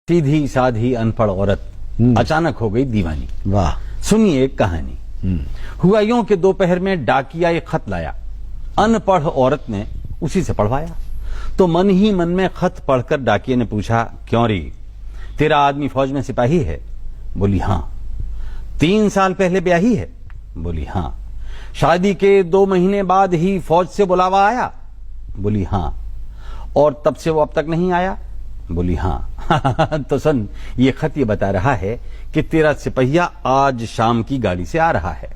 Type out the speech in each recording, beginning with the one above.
सीधी साधी अनपढ़ औरत अचानक हो गई दीवानी। वाह। सुनिए एक कहानी। हुआ यूं कि दोपहर में डाकिया एक खत लाया। अनपढ़ औरत ने उसी से पढ़वाया तो मन ही मन में खत पढ़कर डाकिये ने पूछा, क्यों री, तेरा आदमी फौज में सिपाही है? बोली हां। 3 साल पहले ब्याही है? बोली हां। शादी के 2 महीने बाद ही फौज से बुलावा आया? बोली हां। और तब से वो अब तक नहीं आया? बोली हां। तो सुन, ये खत ये बता रहा है कि तेरा सिपहिया आज शाम की गाड़ी से आ रहा है।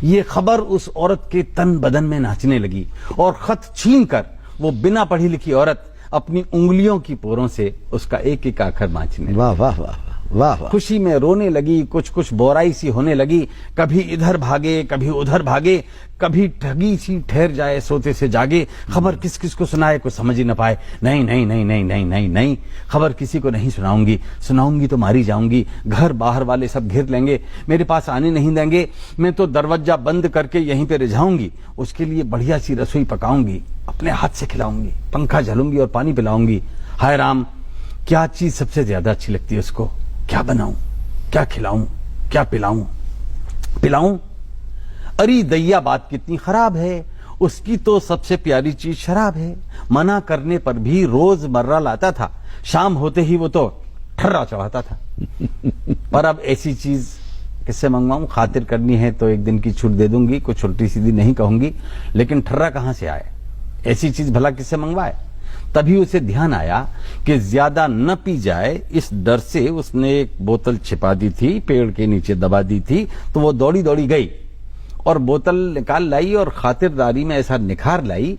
ये खबर उस औरत के तन बदन में नाचने लगी और खत छीनकर वो बिना पढ़ी लिखी औरत अपनी उंगलियों की पोरों से उसका एक एक आखर बांचने लगी। वाह वाह वाह वाह वाह। खुशी में रोने लगी, कुछ कुछ बोराई सी होने लगी। कभी इधर भागे, कभी उधर भागे, कभी ठगी सी ठहर जाए, सोते से जागे। खबर किस किस को सुनाए, कुछ समझ ही न पाए। नहीं नहीं नहीं नहीं नहीं नहीं नहीं, खबर किसी को नहीं सुनाऊंगी, सुनाऊंगी तो मारी जाऊंगी। घर बाहर वाले सब घेर लेंगे, मेरे पास आने नहीं देंगे। मैं तो दरवाजा बंद करके यहीं पे रिझाऊंगी। उसके लिए बढ़िया सी रसोई पकाऊंगी, अपने हाथ से खिलाऊंगी, पंखा झलूंगी और पानी पिलाऊंगी। हाय राम, क्या चीज सबसे ज्यादा अच्छी लगती है उसको? क्या बनाऊं, क्या खिलाऊं, क्या पिलाऊं? अरे दैया, बात कितनी खराब है। उसकी तो सबसे प्यारी चीज शराब है। मना करने पर भी रोजमर्रा लाता था। शाम होते ही वो तो ठर्रा चढ़ाता था। पर अब ऐसी चीज किससे मंगवाऊं? खातिर करनी है तो एक दिन की छूट दे दूंगी, कुछ उल्टी सीधी नहीं कहूंगी, लेकिन ठर्रा कहां से आए? ऐसी चीज भला किससे मंगवाए? तभी उसे ध्यान आया कि ज्यादा न पी जाए, इस डर से उसने एक बोतल छिपा दी थी, पेड़ के नीचे दबा दी थी। तो वो दौड़ी दौड़ी गई और बोतल निकाल लाई और खातिरदारी में ऐसा निखार लाई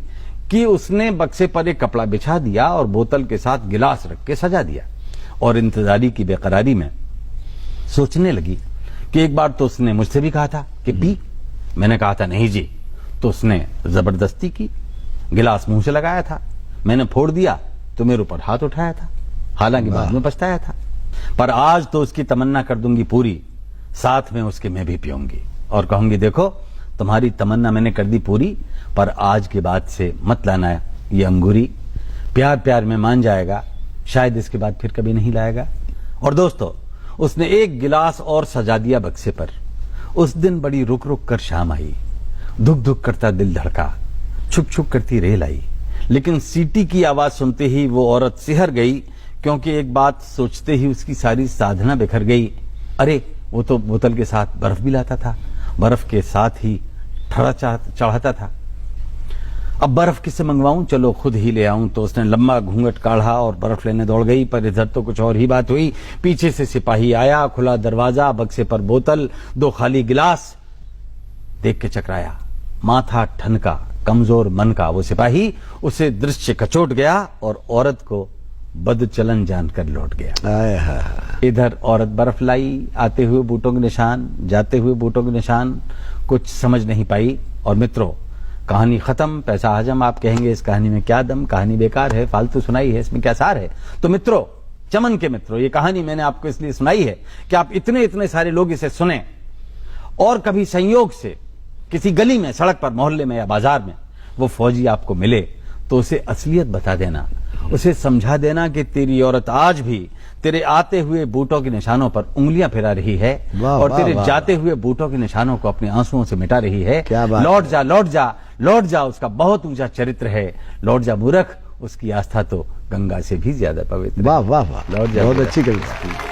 कि उसने बक्से पर एक कपड़ा बिछा दिया और बोतल के साथ गिलास रख के सजा दिया। और इंतजारी की बेकरारी में सोचने लगी कि एक बार तो उसने मुझसे भी कहा था कि पी। मैंने कहा था नहीं जी, तो उसने जबरदस्ती की। गिलास मुंह से लगाया था, मैंने फोड़ दिया तो मेरे ऊपर हाथ उठाया था। हालांकि बाद में पछताया था। पर आज तो उसकी तमन्ना कर दूंगी पूरी, साथ में उसके मैं भी पीऊंगी और कहूंगी, देखो तुम्हारी तमन्ना मैंने कर दी पूरी, पर आज के बाद से मत लाना ये अंगूरी। प्यार प्यार में मान जाएगा, शायद इसके बाद फिर कभी नहीं लाएगा। और दोस्तों, उसने एक गिलास और सजा दिया बक्से पर। उस दिन बड़ी रुक रुक कर शाम आई। धुक धुक करता दिल धड़का, छुक छुक करती रेल आई। लेकिन सीटी की आवाज सुनते ही वो औरत सिहर गई, क्योंकि एक बात सोचते ही उसकी सारी साधना बिखर गई। अरे, वो तो बोतल के साथ बर्फ भी लाता था, बर्फ के साथ ही ठड़ा चढ़ाता था। अब बर्फ किससे मंगवाऊं? चलो खुद ही ले आऊं। तो उसने लंबा घूंघट काढ़ा और बर्फ लेने दौड़ गई। पर इधर तो कुछ और ही बात हुई। पीछे से सिपाही आया, खुला दरवाजा, बक्से पर बोतल, 2 खाली गिलास। देख के चकराया, माथा ठनका, कमजोर मन का वो सिपाही उसे दृश्य कचोट गया और औरत को बदचलन जानकर लौट गया। इधर औरत बर्फ लाई, आते हुए बूटों के निशान, जाते हुए बूटों के निशान, कुछ समझ नहीं पाई। और मित्रों, कहानी खत्म, पैसा हजम। आप कहेंगे इस कहानी में क्या दम, कहानी बेकार है, फालतू सुनाई है, इसमें क्या सार है? तो मित्रों, चमन के मित्रों, ये कहानी मैंने आपको इसलिए सुनाई है कि आप इतने सारे लोग इसे सुने और कभी संयोग से किसी गली में, सड़क पर, मोहल्ले में या बाजार में वो फौजी आपको मिले तो उसे असलियत बता देना, उसे समझा देना कि तेरी औरत आज भी तेरे आते हुए बूटों के निशानों पर उंगलियां फिरा रही है और तेरे जाते हुए बूटों के निशानों को अपने आंसुओं से मिटा रही है। लौट जा, लौट जा, लौट जा, उसका बहुत ऊंचा चरित्र है। लौट जा मूर्ख, उसकी आस्था तो गंगा से भी ज्यादा पवित्र। वाह वाह वाह, लौट जा। बहुत अच्छी कविता।